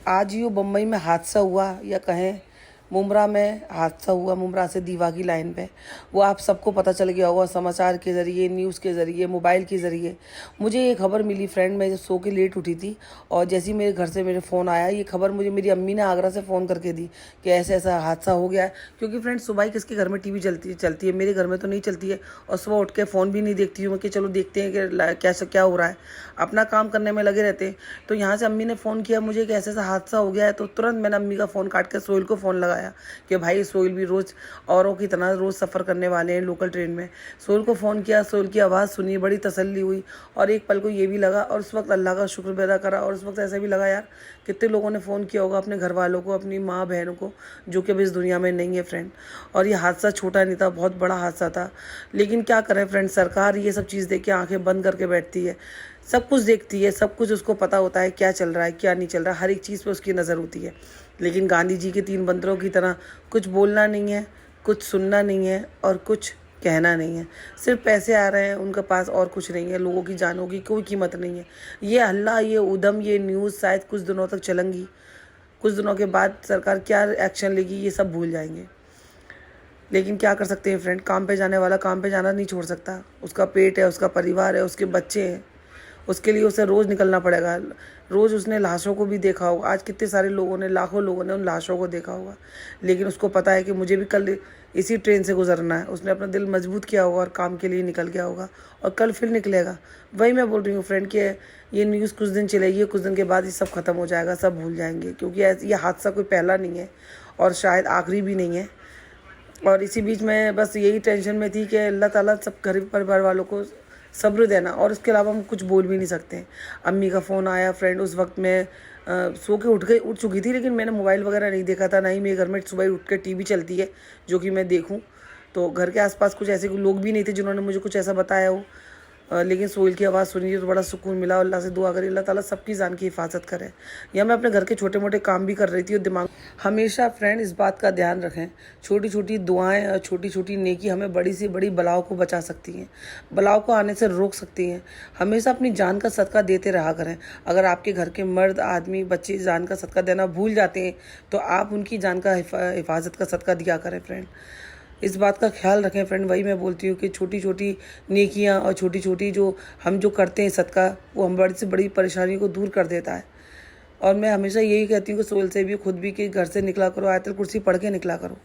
आज ही वो बम्बई में हादसा हुआ या कहें मुमरा में हादसा हुआ, मुमरा से दीवा की लाइन पे। वो आप सबको पता चल गया होगा समाचार के ज़रिए, न्यूज़ के ज़रिए, मोबाइल के ज़रिए। मुझे ये खबर मिली फ्रेंड, मैं सो के लेट उठी थी और जैसे ही मेरे घर से मेरे फ़ोन आया, ये खबर मुझे मेरी अम्मी ने आगरा से फ़ोन करके दी कि ऐसा ऐसा हादसा हो गया है। क्योंकि फ्रेंड सुबह ही किसके घर में टीवी चलती है, मेरे घर में तो नहीं चलती है। और सुबह उठ के फ़ोन भी नहीं देखती हूँ मैं कि चलो देखते हैं कि कैसा क्या हो रहा है, अपना काम करने में लगे रहते हैं। तो यहाँ से अम्मी ने फ़ोन किया मुझे कि ऐसा ऐसा हादसा हो गया है। तो तुरंत मैंने अम्मी का फ़ोन काट के सोहेल को फ़ोन लगाया कि भाई सोहेल भी रोज़ औरों की तरह रोज़ सफ़र करने वाले हैं लोकल ट्रेन में। सोहेल को फ़ोन किया, सोहेल की आवाज़ सुनी, बड़ी तसल्ली हुई और एक पल को ये भी लगा और उस वक्त अल्लाह का शुक्र भी अदा करा। और उस वक्त ऐसा भी लगा यार कितने लोगों ने फ़ोन किया होगा अपने घर वालों को, अपनी माँ बहनों को, जो कि अब इस दुनिया में नहीं है फ्रेंड। और ये हादसा छोटा नहीं था, बहुत बड़ा हादसा था। लेकिन क्या करें फ्रेंड, सरकार ये सब चीज़ देख के आंखें बंद करके बैठती है। सब कुछ देखती है, सब कुछ उसको पता होता है क्या चल रहा है क्या नहीं चल रहा है, हर एक चीज़ पे उसकी नज़र होती है। लेकिन गांधी जी के 3 बंदरों की तरह कुछ बोलना नहीं है, कुछ सुनना नहीं है और कुछ कहना नहीं है। सिर्फ पैसे आ रहे हैं उनके पास और कुछ नहीं है, लोगों की जानों की कोई कीमत नहीं है। ये हल्ला, ये उधम, ये न्यूज़ शायद कुछ दिनों तक चलेंगी। कुछ दिनों के बाद सरकार क्या एक्शन लेगी ये सब भूल जाएंगे। लेकिन क्या कर सकते हैं फ्रेंड, काम पे जाने वाला काम पे जाना नहीं छोड़ सकता। उसका पेट है, उसका परिवार है, उसके बच्चे हैं, उसके लिए उसे रोज़ निकलना पड़ेगा। रोज़ उसने लाशों को भी देखा होगा, आज कितने सारे लोगों ने, लाखों लोगों ने उन लाशों को देखा होगा। लेकिन उसको पता है कि मुझे भी कल इसी ट्रेन से गुजरना है। उसने अपना दिल मजबूत किया होगा और काम के लिए निकल गया होगा और कल फिर निकलेगा। वही मैं बोल रही हूँ फ्रेंड कि ये न्यूज़ कुछ दिन चलेगी, कुछ दिन के बाद ये सब ख़त्म हो जाएगा, सब भूल जाएंगे। क्योंकि ये हादसा कोई पहला नहीं है और शायद आखिरी भी नहीं है। और इसी बीच मैं बस यही टेंशन में थी कि अल्लाह ताला सब गरीब परिवार वालों को सब्र देना, और उसके अलावा हम कुछ बोल भी नहीं सकते। अम्मी का फ़ोन आया फ्रेंड, उस वक्त मैं सो के उठ चुकी थी, लेकिन मैंने मोबाइल वगैरह नहीं देखा था, ना ही मेरे घर में सुबह उठ के टीवी चलती है जो कि मैं देखूं। तो घर के आसपास कुछ ऐसे लोग भी नहीं थे जिन्होंने मुझे कुछ ऐसा बताया हो। लेकिन सोहेल की आवाज़ सुनी तो बड़ा सुकून मिला। अल्लाह से दुआ करी अल्लाह ताला सबकी जान की हिफाजत करे। या मैं अपने घर के छोटे मोटे काम भी कर रही थी और दिमाग हमेशा फ्रेंड इस बात का ध्यान रखें, छोटी छोटी दुआएं और छोटी छोटी नेकी हमें बड़ी से बड़ी बलाओं को बचा सकती हैं, बलाओं को आने से रोक सकती हैं। हमेशा अपनी जान का सदका देते रहा करें। अगर आपके घर के मर्द आदमी बच्चे जान का सदका देना भूल जाते हैं तो आप उनकी जान का हिफाजत का सदका दिया करें फ्रेंड। इस बात का ख्याल रखें फ्रेंड। वही मैं बोलती हूँ कि छोटी छोटी नेकियां और छोटी छोटी जो हम करते हैं सदका, वो हम बड़ी से बड़ी परेशानी को दूर कर देता है। और मैं हमेशा यही कहती हूँ कि सोहेल से भी, खुद भी, कि घर से निकला करो आयतल कुर्सी पढ़ के निकला करो।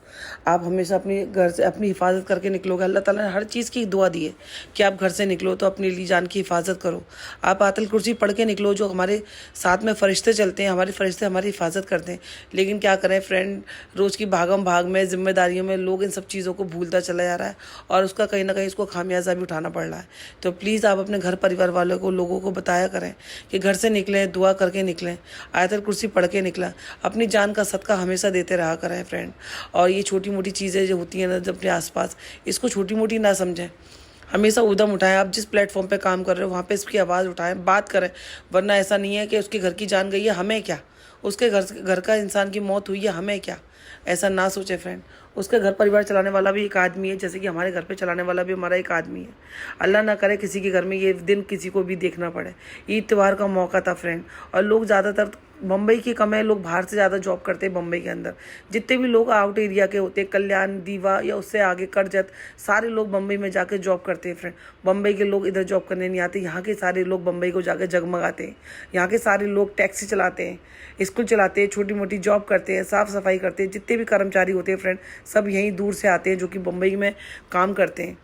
आप हमेशा अपने घर से अपनी हिफाजत करके निकलोगे। अल्लाह ताला ने हर चीज़ की दुआ दी है कि आप घर से निकलो तो अपनी लिए जान की हिफाजत करो। आप आयतल कुर्सी पढ़ के निकलो, जो हमारे साथ में फ़रिश्ते चलते हैं, हमारे फ़रिश्ते हमारी हिफाजत करते हैं। लेकिन क्या करें फ्रेंड, रोज़ की भागम भाग में, जिम्मेदारियों में लोग इन सब चीज़ों को भूलता चला जा रहा है और उसका कहीं ना कहीं इसको खामियाजा भी उठाना पड़ रहा है। तो प्लीज़ आप अपने घर परिवार वालों को, लोगों को बताया करें कि घर से निकलें, दुआ करके निकलें, आयतल कुर्सी पढ़ के निकला। अपनी जान का सदका हमेशा देते रहा करें फ्रेंड। और ये छोटी मोटी चीज़ें जो होती हैं ना जब अपने आसपास, इसको छोटी मोटी ना समझें। हमेशा उद्यम उठाएं। आप जिस प्लेटफॉर्म पे काम कर रहे हो वहाँ पे इसकी आवाज़ उठाएं, बात करें। वरना ऐसा नहीं है कि उसके घर की जान गई है, हमें क्या, उसके घर का इंसान की मौत हुई है, हमें क्या। ऐसा ना सोचे फ्रेंड। उसका घर परिवार चलाने वाला भी एक आदमी है, जैसे कि हमारे घर पे चलाने वाला भी हमारा एक आदमी है। अल्लाह ना करे किसी के घर में ये दिन किसी को भी देखना पड़े। ईद त्योहार का मौका था फ्रेंड, और लोग ज़्यादातर बम्बई के कम है, लोग बाहर से ज़्यादा जॉब करते हैं बम्बई के अंदर। जितने भी लोग आउट एरिया के होते हैं, कल्याण, दीवा या उससे आगे करजत, सारे लोग बम्बई में जाके जॉब करते हैं फ्रेंड। बम्बई के लोग इधर जॉब करने नहीं आते, यहाँ के सारे लोग बम्बई को जाकर जगमगाते हैं। यहाँ के सारे लोग टैक्सी चलाते हैं, स्कूल चलाते हैं, छोटी मोटी जॉब करते हैं, साफ़ सफाई करते हैं। जितने भी कर्मचारी होते हैं फ्रेंड, सब यहीं दूर से आते हैं जो कि बम्बई में काम करते हैं।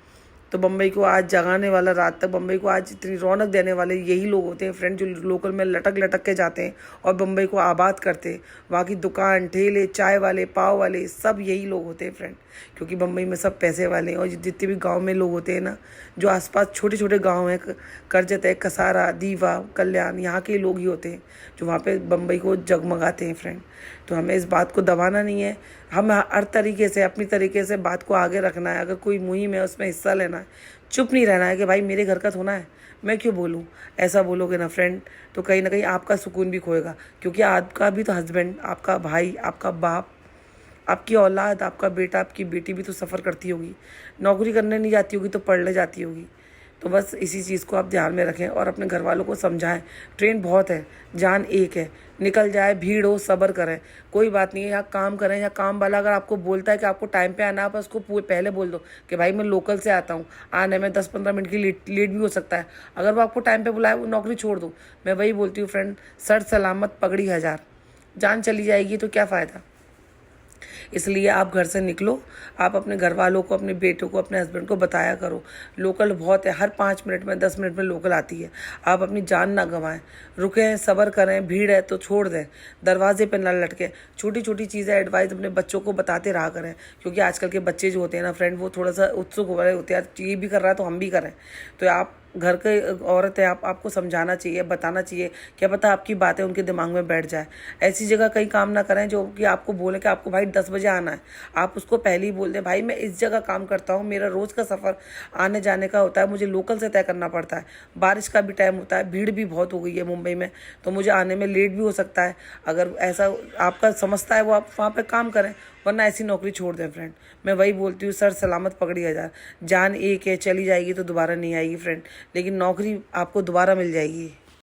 तो बम्बई को आज जगाने वाला, रात तक बम्बई को आज इतनी रौनक देने वाले यही लोग होते हैं फ्रेंड, जो लोकल में लटक लटक के जाते हैं और बम्बई को आबाद करते हैं। वहाँ की दुकान, ठेले, चाय वाले, पाव वाले, सब यही लोग होते हैं फ्रेंड। क्योंकि बम्बई में सब पैसे वाले हैं। और जितने भी गांव में लोग होते हैं ना, जो आसपास छोटे छोटे गांव हैं, करजत है, कसारा, दीवा, कल्याण, यहाँ के लोग ही होते हैं जो वहाँ पे बम्बई को जगमगाते हैं फ्रेंड। तो हमें इस बात को दबाना नहीं है, हम हर तरीके से अपनी तरीके से बात को आगे रखना है। अगर कोई मुहिम है उसमें हिस्सा लेना है, चुप नहीं रहना है कि भाई मेरे घर का थोड़ा है, मैं क्यों बोलूँ। ऐसा बोलोगे ना फ्रेंड तो कहीं ना कहीं आपका सुकून भी खोएगा। क्योंकि आपका भी तो हस्बैंड, आपका भाई, आपका बाप, आपकी औलाद, आपका बेटा, आपकी बेटी भी तो सफ़र करती होगी, नौकरी करने नहीं जाती होगी तो पढ़ने जाती होगी। तो बस इसी चीज़ को आप ध्यान में रखें और अपने घर वालों को समझाएं। ट्रेन बहुत है, जान एक है, निकल जाए, भीड़ हो, सब्र करें, कोई बात नहीं है। यहाँ काम करें, या काम वाला अगर आपको बोलता है कि आपको टाइम पे आना है, आप उसको पहले बोल दो कि भाई मैं लोकल से आता हूँ, आने में 10-15 मिनट की लेट भी हो सकता है। अगर वो आपको टाइम पे बुलाए, वो नौकरी छोड़ दो। मैं वही बोलती हूँ फ्रेंड, सर सलामत पगड़ी हजार, जान चली जाएगी तो क्या फ़ायदा। इसलिए आप घर से निकलो, आप अपने घर वालों को, अपने बेटों को, अपने हस्बैंड को बताया करो लोकल बहुत है, हर 5 मिनट में 10 मिनट में लोकल आती है। आप अपनी जान ना गंवाएं, रुकें, सब्र करें, भीड़ है तो छोड़ दें, दरवाजे पे ना लटके। छोटी छोटी चीज़ें एडवाइस अपने बच्चों को बताते रहा करें, क्योंकि आजकल के बच्चे जो होते हैं ना फ्रेंड, वो थोड़ा सा उत्सुक हो रहे होते हैं, यार ये भी कर रहा है तो हम भी करें। तो आप घर के औरत है, आपको समझाना चाहिए, बताना चाहिए, क्या पता आपकी बातें उनके दिमाग में बैठ जाए। ऐसी जगह कहीं काम ना करें जो कि आपको बोले कि आपको भाई 10 बजे आना है, आप उसको पहले ही बोल दें भाई मैं इस जगह काम करता हूँ, मेरा रोज़ का सफ़र आने जाने का होता है, मुझे लोकल से तय करना पड़ता है, बारिश का भी टाइम होता है, भीड़ भी बहुत हो गई है मुंबई में, तो मुझे आने में लेट भी हो सकता है। अगर ऐसा आपका समझता है वो, आप वहाँ पर काम करें, वरना ऐसी नौकरी छोड़ दें फ्रेंड। मैं वही बोलती हूँ, सर सलामत पगड़ी हजार, जान एक है, चली जाएगी तो दोबारा नहीं आएगी फ्रेंड, लेकिन नौकरी आपको दोबारा मिल जाएगी।